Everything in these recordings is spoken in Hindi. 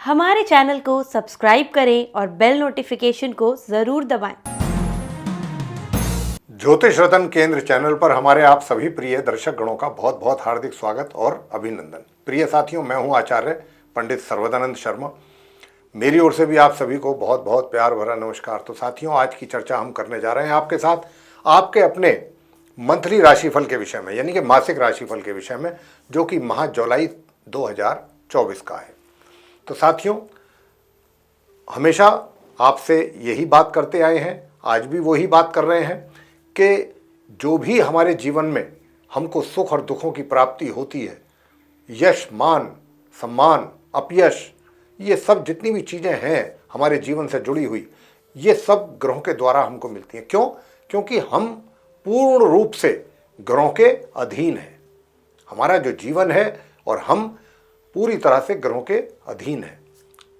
हमारे चैनल को सब्सक्राइब करें और बेल नोटिफिकेशन को जरूर दबाएं। ज्योतिष रतन केंद्र चैनल पर हमारे आप सभी प्रिय दर्शक गणों का बहुत बहुत हार्दिक स्वागत और अभिनंदन। प्रिय साथियों, मैं हूं आचार्य पंडित सर्वदानंद शर्मा। मेरी ओर से भी आप सभी को बहुत बहुत प्यार भरा नमस्कार। तो साथियों, आज की चर्चा हम करने जा रहे हैं आपके साथ आपके अपने मंथली राशिफल के विषय में, यानी कि मासिक राशिफल के विषय में, जो कि माह जुलाई 2024 का है। तो साथियों, हमेशा आपसे यही बात करते आए हैं, आज भी वही बात कर रहे हैं कि जो भी हमारे जीवन में हमको सुख और दुखों की प्राप्ति होती है, यश, मान, सम्मान, अपयश, ये सब जितनी भी चीज़ें हैं हमारे जीवन से जुड़ी हुई, ये सब ग्रहों के द्वारा हमको मिलती हैं। क्यों? क्योंकि हम पूर्ण रूप से ग्रहों के अधीन हैं। हमारा जो जीवन है और हम पूरी तरह से ग्रहों के अधीन हैं।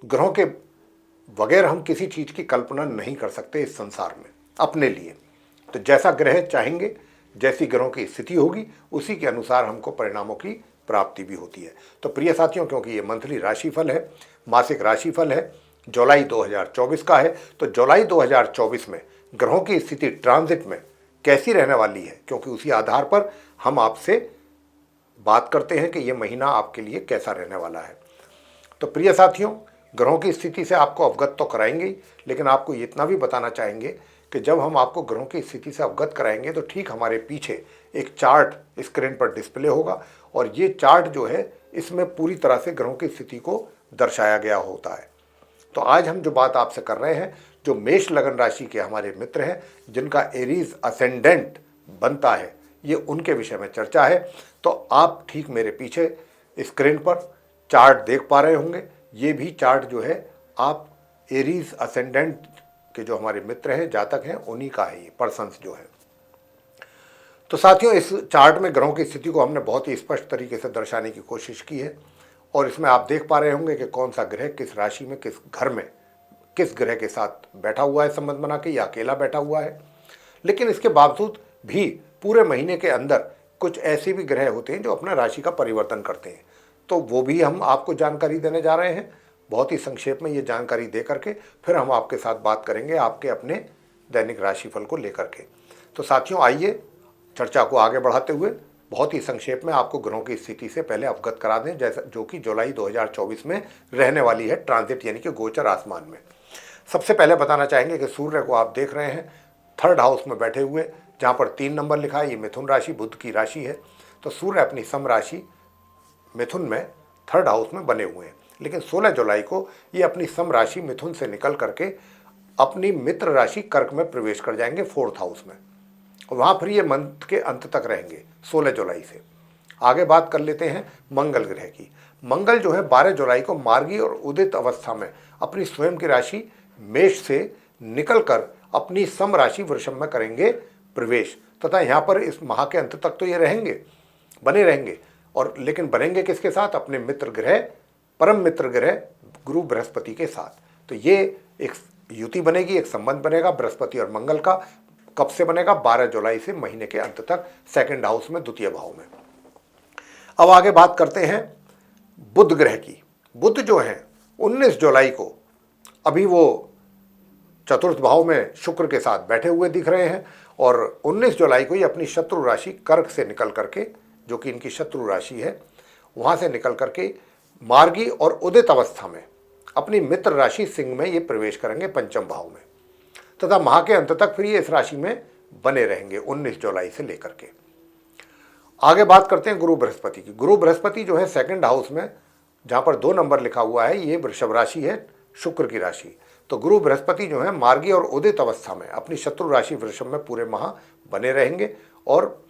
ग्रहों के बगैर हम किसी चीज़ की कल्पना नहीं कर सकते इस संसार में अपने लिए। तो जैसा ग्रह चाहेंगे, जैसी ग्रहों की स्थिति होगी, उसी के अनुसार हमको परिणामों की प्राप्ति भी होती है। तो प्रिय साथियों, क्योंकि ये मंथली राशिफल है, मासिक राशिफल है, जुलाई 2024 का है, तो जुलाई 2024 में ग्रहों की स्थिति ट्रांजिट में कैसी रहने वाली है, क्योंकि उसी आधार पर हम आपसे बात करते हैं कि ये महीना आपके लिए कैसा रहने वाला है। तो प्रिय साथियों, ग्रहों की स्थिति से आपको अवगत तो कराएंगे, लेकिन आपको इतना भी बताना चाहेंगे कि जब हम आपको ग्रहों की स्थिति से अवगत कराएंगे तो ठीक हमारे पीछे एक चार्ट स्क्रीन पर डिस्प्ले होगा, और ये चार्ट जो है इसमें पूरी तरह से ग्रहों की स्थिति को दर्शाया गया होता है। तो आज हम जो बात आपसे कर रहे हैं, जो मेष लगन राशि के हमारे मित्र हैं, जिनका एरीज असेंडेंट बनता है, ये उनके विषय में चर्चा है। तो आप ठीक मेरे पीछे स्क्रीन पर चार्ट देख पा रहे होंगे। ये भी चार्ट जो है आप एरीज असेंडेंट के जो हमारे मित्र हैं, जातक हैं, उन्हीं का है, ये पर्सन्स जो है। तो साथियों, इस चार्ट में ग्रहों की स्थिति को हमने बहुत ही स्पष्ट तरीके से दर्शाने की कोशिश की है, और इसमें आप देख पा रहे होंगे कि कौन सा ग्रह किस राशि में, किस घर में, किस ग्रह के साथ बैठा हुआ है संबंध बना के, या अकेला बैठा हुआ है। लेकिन इसके बावजूद भी पूरे महीने के अंदर कुछ ऐसे भी ग्रह होते हैं जो अपना राशि का परिवर्तन करते हैं। तो वो भी हम आपको जानकारी देने जा रहे हैं, बहुत ही संक्षेप में ये जानकारी दे करके फिर हम आपके साथ बात करेंगे आपके अपने दैनिक राशिफल को लेकर के। तो साथियों, आइए चर्चा को आगे बढ़ाते हुए बहुत ही संक्षेप में आपको ग्रहों की स्थिति से पहले अवगत करा दें, जैसा जो कि जुलाई 2024 में रहने वाली है ट्रांजिट, यानी कि गोचर आसमान में। सबसे पहले बताना चाहेंगे कि सूर्य को आप देख रहे हैं थर्ड हाउस में बैठे हुए, जहाँ पर 3 नंबर लिखा है, ये मिथुन राशि, बुध की राशि है। तो सूर्य अपनी सम राशि मिथुन में थर्ड हाउस में बने हुए हैं, लेकिन 16 जुलाई को ये अपनी सम राशि मिथुन से निकल करके अपनी मित्र राशि कर्क में प्रवेश कर जाएंगे, फोर्थ हाउस में। वहाँ फिर ये मंथ के अंत तक रहेंगे 16 जुलाई से। आगे बात कर लेते हैं मंगल ग्रह की। मंगल जो है 12 जुलाई को मार्गी और उदित अवस्था में अपनी स्वयं की राशि मेष से निकलकर अपनी सम राशि वृषभ में करेंगे प्रवेश, तथा यहाँ पर इस माह के अंत तक तो ये रहेंगे, बने रहेंगे। और लेकिन बनेंगे किसके साथ? अपने मित्र ग्रह, परम मित्र ग्रह गुरु बृहस्पति के साथ। तो ये एक युति बनेगी, एक संबंध बनेगा बृहस्पति और मंगल का। कब से बनेगा? 12 जुलाई से महीने के अंत तक, सेकंड हाउस में, द्वितीय भाव में। अब आगे बात करते हैं बुध ग्रह की। बुध जो है 19 जुलाई को अभी वो चतुर्थ भाव में शुक्र के साथ बैठे हुए दिख रहे हैं, और 19 जुलाई को ये अपनी शत्रु राशि कर्क से निकल करके, जो कि इनकी शत्रु राशि है, वहाँ से निकल करके मार्गी और उदित अवस्था में अपनी मित्र राशि सिंह में ये प्रवेश करेंगे, पंचम भाव में, तथा माह के अंत तक फिर ये इस राशि में बने रहेंगे 19 जुलाई से लेकर के। आगे बात करते हैं गुरु बृहस्पति की। गुरु बृहस्पति जो है सेकंड हाउस में, जहाँ पर 2 नंबर लिखा हुआ है, ये वृषभ राशि है, शुक्र की राशि। तो गुरु बृहस्पति जो है मार्गी और उदित अवस्था में अपनी शत्रु राशि वृषभ में पूरे माह बने रहेंगे, और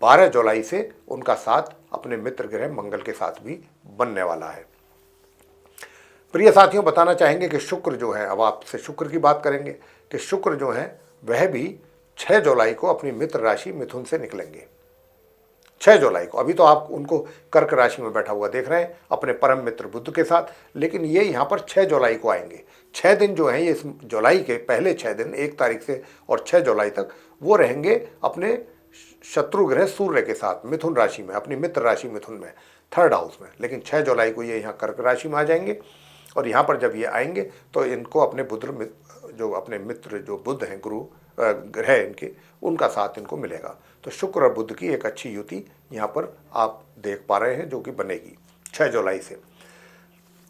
12 जुलाई से उनका साथ अपने मित्र ग्रह मंगल के साथ भी बनने वाला है। प्रिय साथियों, बताना चाहेंगे कि शुक्र जो है, अब आपसे शुक्र की बात करेंगे कि शुक्र जो है वह भी 6 जुलाई को अपनी मित्र राशि मिथुन से निकलेंगे। 6 जुलाई को, अभी तो आप उनको कर्क राशि में बैठा हुआ देख रहे हैं अपने परम मित्र बुध के साथ, लेकिन ये यहाँ पर 6 जुलाई को आएंगे। 6 दिन जो हैं ये इस जुलाई के पहले 6 दिन, 1 तारीख से और 6 जुलाई तक, वो रहेंगे अपने शत्रु ग्रह सूर्य के साथ मिथुन राशि में, अपनी मित्र राशि मिथुन में, थर्ड हाउस में। लेकिन 6 जुलाई को ये यहाँ कर्क राशि में आ जाएंगे, और यहाँ पर जब ये आएंगे तो इनको अपने जो अपने मित्र जो बुध हैं, गुरु ग्रह इनके, उनका साथ इनको मिलेगा। तो शुक्र और बुध की एक अच्छी युति यहाँ पर आप देख पा रहे हैं, जो कि बनेगी 6 जुलाई से।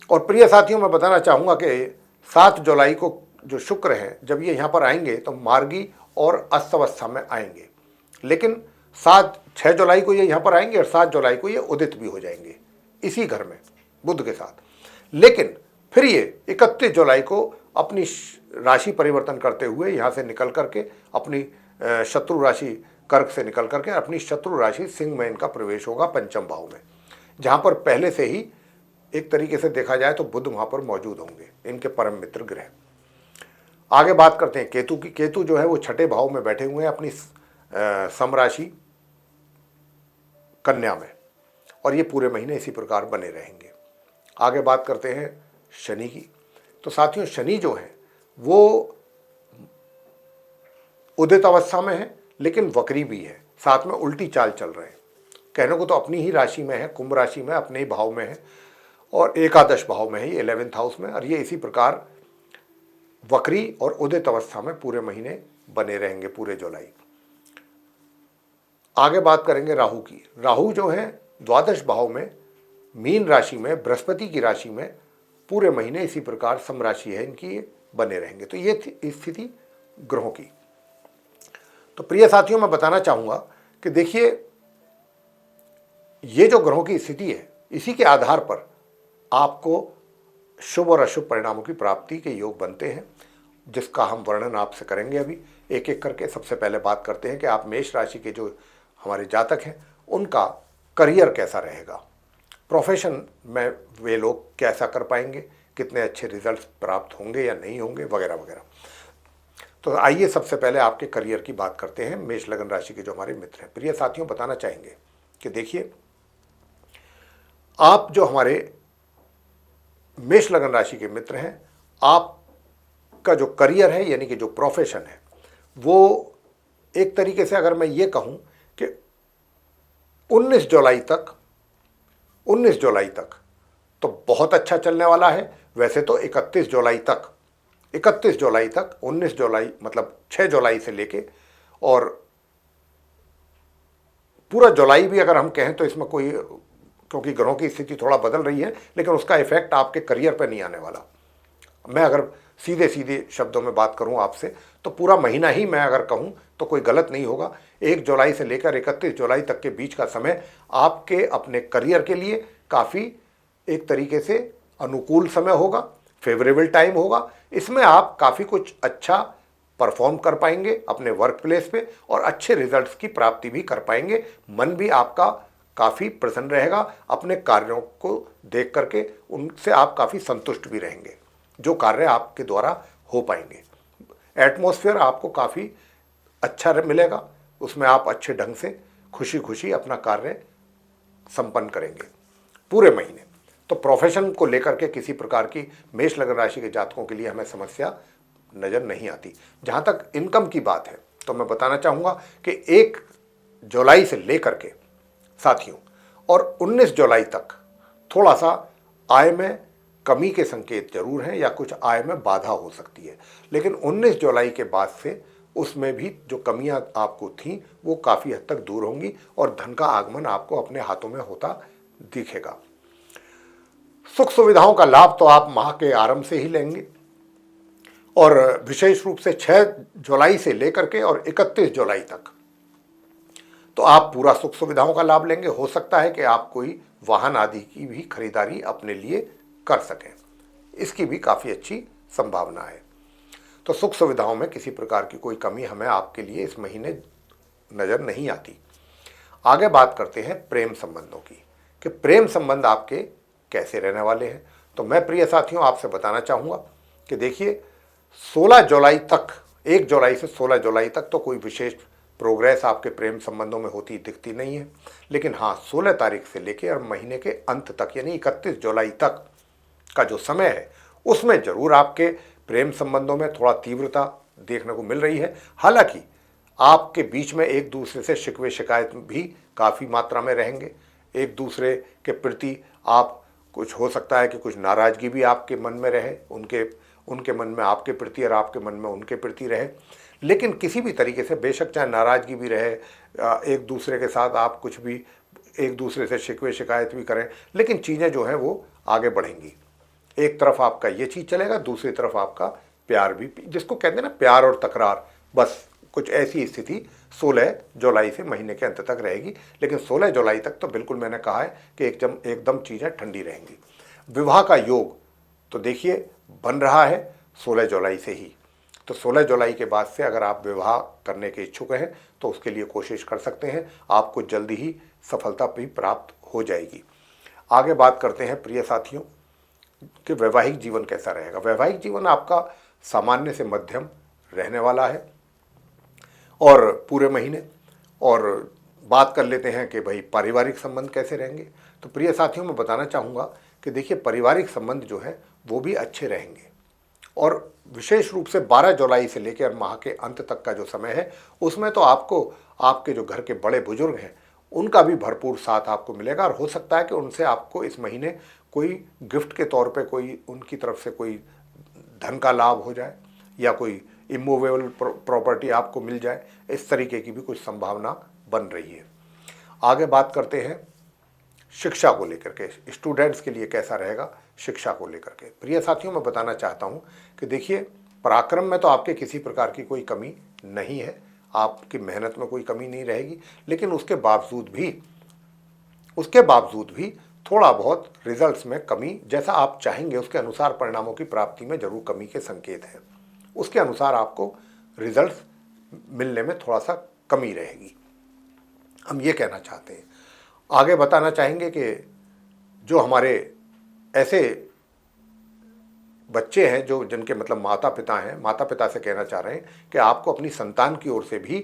और प्रिय साथियों, मैं बताना चाहूँगा कि 7 जुलाई को जो शुक्र हैं, जब ये यहाँ पर आएंगे तो मार्गी और अस्तवस्था में आएंगे, लेकिन 6 जुलाई को ये यहाँ पर आएंगे और 7 जुलाई को ये उदित भी हो जाएंगे इसी घर में बुध के साथ। लेकिन फिर ये 31 जुलाई को अपनी राशि परिवर्तन करते हुए यहाँ से निकल करके अपनी शत्रु राशि कर्क से निकल करके अपनी शत्रु राशि सिंह में इनका प्रवेश होगा, पंचम भाव में, जहाँ पर पहले से ही एक तरीके से देखा जाए तो बुध वहाँ पर मौजूद होंगे, इनके परम मित्र ग्रह। आगे बात करते हैं केतु की। केतु जो है वो 6ठे भाव में बैठे हुए हैं अपनी समराशि कन्या में, और ये पूरे महीने इसी प्रकार बने रहेंगे। आगे बात करते हैं शनि की। तो साथियों, शनि जो है वो उदित अवस्था में है, लेकिन वक्री भी है, साथ में उल्टी चाल चल रहे हैं। कहने को तो अपनी ही राशि में है, कुंभ राशि में, अपने ही भाव में है, और एकादश भाव में है, ये 11th हाउस में, और ये इसी प्रकार वक्री और उदित अवस्था में पूरे महीने बने रहेंगे, पूरे जुलाई। आगे बात करेंगे राहु की। राहु जो है द्वादश भाव में, मीन राशि में, बृहस्पति की राशि में पूरे महीने इसी प्रकार समराशि है इनकी, ये बने रहेंगे। तो ये थी स्थिति ग्रहों की। तो प्रिय साथियों, मैं बताना चाहूँगा कि देखिए, ये जो ग्रहों की स्थिति है, इसी के आधार पर आपको शुभ और अशुभ परिणामों की प्राप्ति के योग बनते हैं, जिसका हम वर्णन आपसे करेंगे अभी एक एक करके। सबसे पहले बात करते हैं कि आप मेष राशि के जो हमारे जातक हैं, उनका करियर कैसा रहेगा, प्रोफेशन में वे लोग कैसा कर पाएंगे, कितने अच्छे रिजल्ट्स प्राप्त होंगे या नहीं होंगे, वगैरह वगैरह। तो आइए सबसे पहले आपके करियर की बात करते हैं। मेष लगन राशि के जो हमारे मित्र हैं, प्रिय साथियों, बताना चाहेंगे कि देखिए, आप जो हमारे मेष लगन राशि के मित्र हैं, आपका जो करियर है, यानी कि जो प्रोफेशन है, वो एक तरीके से अगर मैं ये कहूँ कि 19 जुलाई तक तो बहुत अच्छा चलने वाला है। वैसे तो 31 जुलाई तक 19 जुलाई मतलब 6 जुलाई से लेके और पूरा जुलाई भी अगर हम कहें तो इसमें कोई, क्योंकि ग्रहों की स्थिति थोड़ा बदल रही है, लेकिन उसका इफेक्ट आपके करियर पर नहीं आने वाला। मैं अगर सीधे सीधे शब्दों में बात करूं आपसे, तो पूरा महीना ही मैं अगर कहूं तो कोई गलत नहीं होगा। 1 जुलाई से लेकर 31 जुलाई तक के बीच का समय आपके अपने करियर के लिए काफ़ी एक तरीके से अनुकूल समय होगा, फेवरेबल टाइम होगा। इसमें आप काफ़ी कुछ अच्छा परफॉर्म कर पाएंगे अपने वर्क प्लेस पे, और अच्छे रिजल्ट्स की प्राप्ति भी कर पाएंगे। मन भी आपका काफ़ी प्रसन्न रहेगा, अपने कार्यों को देख करके उनसे आप काफ़ी संतुष्ट भी रहेंगे, जो कार्य आपके द्वारा हो पाएंगे। एटमॉस्फेयर आपको काफ़ी अच्छा मिलेगा, उसमें आप अच्छे ढंग से खुशी खुशी अपना कार्य संपन्न करेंगे पूरे महीने। तो प्रोफेशन को लेकर के किसी प्रकार की मेष लगन राशि के जातकों के लिए हमें समस्या नज़र नहीं आती। जहाँ तक इनकम की बात है, तो मैं बताना चाहूँगा कि 1 जुलाई से लेकर के साथियों और 19 जुलाई तक थोड़ा सा आय में कमी के संकेत जरूर हैं, या कुछ आय में बाधा हो सकती है। लेकिन 19 जुलाई के बाद से उसमें भी जो कमियां आपको थीं वो काफ़ी हद तक दूर होंगी, और धन का आगमन आपको अपने हाथों में होता दिखेगा। सुख सुविधाओं का लाभ तो आप माह के आरंभ से ही लेंगे, और विशेष रूप से 6 जुलाई से लेकर के और 31 जुलाई तक तो आप पूरा सुख सुविधाओं का लाभ लेंगे। हो सकता है कि आप कोई वाहन आदि की भी खरीदारी अपने लिए कर सकें, इसकी भी काफ़ी अच्छी संभावना है। तो सुख सुविधाओं में किसी प्रकार की कोई कमी हमें आपके लिए इस महीने नज़र नहीं आती। आगे बात करते हैं प्रेम संबंधों की, कि प्रेम संबंध आपके कैसे रहने वाले हैं। तो मैं प्रिय साथियों आपसे बताना चाहूँगा कि देखिए, 16 जुलाई तक, 1 जुलाई से 16 जुलाई तक तो कोई विशेष प्रोग्रेस आपके प्रेम संबंधों में होती दिखती नहीं है। लेकिन हाँ, 16 तारीख से लेकर और महीने के अंत तक यानी 31 जुलाई तक का जो समय है, उसमें जरूर आपके प्रेम संबंधों में थोड़ा तीव्रता देखने को मिल रही है। हालांकि आपके बीच में एक दूसरे से शिकवे शिकायत भी काफ़ी मात्रा में रहेंगे। एक दूसरे के प्रति आप कुछ हो सकता है कि कुछ नाराज़गी भी आपके मन में रहे, उनके मन में आपके प्रति और आपके मन में उनके प्रति रहे। लेकिन किसी भी तरीके से, बेशक चाहे नाराज़गी भी रहे, एक दूसरे के साथ आप कुछ भी एक दूसरे से शिकवे शिकायत भी करें, लेकिन चीज़ें जो हैं वो आगे बढ़ेंगी। एक तरफ आपका ये चीज़ चलेगा, दूसरी तरफ आपका प्यार भी, जिसको कहते हैं ना प्यार और तकरार, बस कुछ ऐसी स्थिति 16 जुलाई से महीने के अंत तक रहेगी। लेकिन 16 जुलाई तक तो बिल्कुल मैंने कहा है कि एकदम चीज़ें ठंडी रहेंगी। विवाह का योग तो देखिए बन रहा है 16 जुलाई से ही। तो 16 जुलाई के बाद से अगर आप विवाह करने के इच्छुक हैं तो उसके लिए कोशिश कर सकते हैं, आपको जल्दी ही सफलता भी प्राप्त हो जाएगी। आगे बात करते हैं प्रिय साथियों कि वैवाहिक जीवन कैसा रहेगा। वैवाहिक जीवन आपका सामान्य से मध्यम रहने वाला है और पूरे महीने। और बात कर लेते हैं कि भाई पारिवारिक संबंध कैसे रहेंगे। तो प्रिय साथियों मैं बताना चाहूँगा कि देखिए पारिवारिक संबंध जो है वो भी अच्छे रहेंगे। और विशेष रूप से 12 जुलाई से लेकर माह के अंत तक का जो समय है उसमें तो आपको आपके जो घर के बड़े बुजुर्ग हैं उनका भी भरपूर साथ आपको मिलेगा। और हो सकता है कि उनसे आपको इस महीने कोई गिफ्ट के तौर पे कोई उनकी तरफ से कोई धन का लाभ हो जाए या कोई इमूवेबल प्रॉपर्टी आपको मिल जाए, इस तरीके की भी कुछ संभावना बन रही है। आगे बात करते हैं शिक्षा को लेकर के, स्टूडेंट्स के लिए कैसा रहेगा शिक्षा को लेकर के। प्रिय साथियों मैं बताना चाहता हूं कि देखिए पराक्रम में तो आपके किसी प्रकार की कोई कमी नहीं है, आपकी मेहनत में कोई कमी नहीं रहेगी, लेकिन उसके बावजूद भी थोड़ा बहुत रिजल्ट्स में कमी, जैसा आप चाहेंगे उसके अनुसार परिणामों की प्राप्ति में जरूर कमी के संकेत हैं। उसके अनुसार आपको रिजल्ट्स मिलने में थोड़ा सा कमी रहेगी, हम ये कहना चाहते हैं। आगे बताना चाहेंगे कि जो हमारे ऐसे बच्चे हैं जो जिनके मतलब माता पिता हैं, माता पिता से कहना चाह रहे हैं कि आपको अपनी संतान की ओर से भी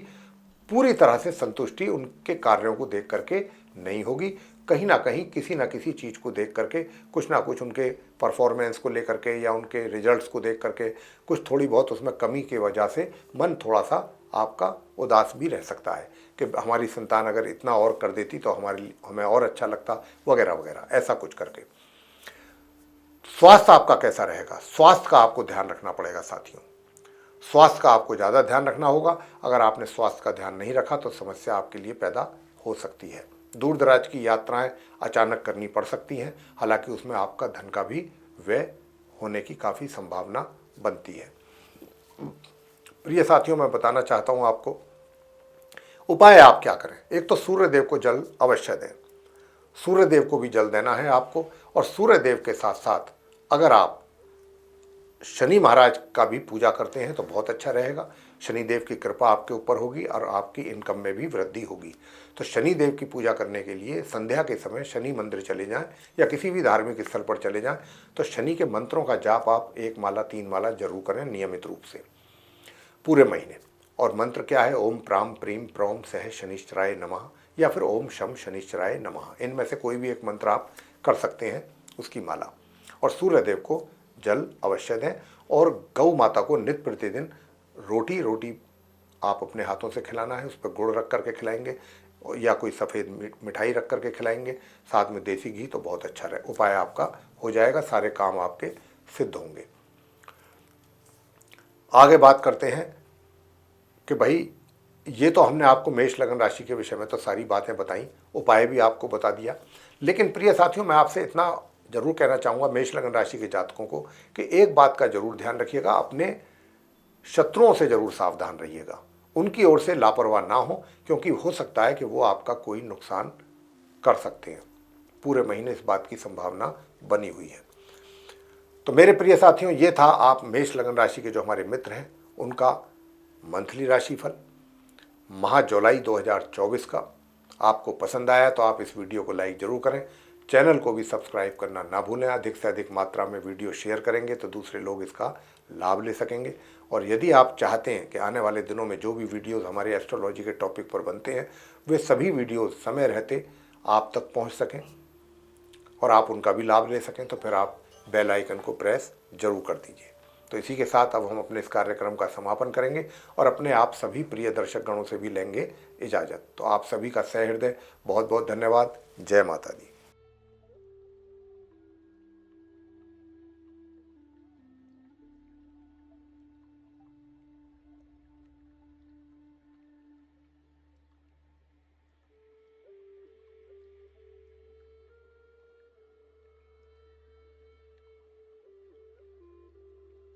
पूरी तरह से संतुष्टि उनके कार्यों को देख करके नहीं होगी। कहीं ना कहीं किसी ना किसी चीज़ को देख करके, कुछ ना कुछ उनके परफॉर्मेंस को लेकर के या उनके रिजल्ट्स को देख करके कुछ थोड़ी बहुत उसमें कमी की वजह से मन थोड़ा सा आपका उदास भी रह सकता है कि हमारी संतान अगर इतना और कर देती तो हमें और अच्छा लगता, वगैरह वगैरह, ऐसा कुछ करके। स्वास्थ्य आपका कैसा रहेगा, स्वास्थ्य का आपको ध्यान रखना पड़ेगा साथियों। स्वास्थ्य का आपको ज़्यादा ध्यान रखना होगा। अगर आपने स्वास्थ्य का ध्यान नहीं रखा तो समस्या आपके लिए पैदा हो सकती है। दूर दराज की यात्राएं अचानक करनी पड़ सकती हैं, हालांकि उसमें आपका धन का भी व्यय होने की काफ़ी संभावना बनती है। प्रिय साथियों मैं बताना चाहता हूं आपको उपाय आप क्या करें। एक तो सूर्य देव को जल अवश्य दें, सूर्य देव को भी जल देना है आपको। और सूर्य देव के साथ साथ अगर आप शनि महाराज का भी पूजा करते हैं तो बहुत अच्छा रहेगा। शनि देव की कृपा आपके ऊपर होगी और आपकी इनकम में भी वृद्धि होगी। तो शनि देव की पूजा करने के लिए संध्या के समय शनि मंदिर चले जाएं या किसी भी धार्मिक स्थल पर चले जाएं। तो शनि के मंत्रों का जाप आप 1 माला 3 माला जरूर करें नियमित रूप से पूरे महीने। और मंत्र क्या है, ओम प्राम प्रीम प्रौम सह शनिश्चराय नमः या फिर ओम शम शनिश्चराय नमः, इनमें से कोई भी एक मंत्र आप कर सकते हैं उसकी माला। और सूर्य देव को जल अवश्य दें। और गौ माता को नित्य प्रतिदिन रोटी आप अपने हाथों से खिलाना है, उस पर गुड़ रख करके खिलाएंगे या कोई सफ़ेद मिठाई रख करके खिलाएंगे, साथ में देसी घी, तो बहुत अच्छा उपाय आपका हो जाएगा, सारे काम आपके सिद्ध होंगे। आगे बात करते हैं कि भाई ये तो हमने आपको मेष लगन राशि के विषय में तो सारी बातें बताई, उपाय भी आपको बता दिया। लेकिन प्रिय साथियों मैं आपसे इतना जरूर कहना चाहूँगा मेष लगन राशि के जातकों को कि एक बात का जरूर ध्यान रखिएगा, अपने शत्रुओं से जरूर सावधान रहिएगा, उनकी ओर से लापरवाह ना हो, क्योंकि हो सकता है कि वो आपका कोई नुकसान कर सकते हैं। पूरे महीने इस बात की संभावना बनी हुई है। तो मेरे प्रिय साथियों ये था आप मेष लगन राशि के जो हमारे मित्र हैं उनका मंथली राशिफल माह जुलाई 2024 का। आपको पसंद आया तो आप इस वीडियो को लाइक जरूर करें, चैनल को भी सब्सक्राइब करना ना भूलें। अधिक से अधिक मात्रा में वीडियो शेयर करेंगे तो दूसरे लोग इसका लाभ ले सकेंगे। और यदि आप चाहते हैं कि आने वाले दिनों में जो भी वीडियोस हमारे एस्ट्रोलॉजी के टॉपिक पर बनते हैं वे सभी वीडियोस समय रहते आप तक पहुंच सकें और आप उनका भी लाभ ले सकें, तो फिर आप बेल आइकन को प्रेस जरूर कर दीजिए। तो इसी के साथ अब हम अपने इस कार्यक्रम का समापन करेंगे और अपने आप सभी प्रिय दर्शक गणों से भी लेंगे इजाज़त। तो आप सभी का सहृदय बहुत बहुत धन्यवाद। जय माता दी।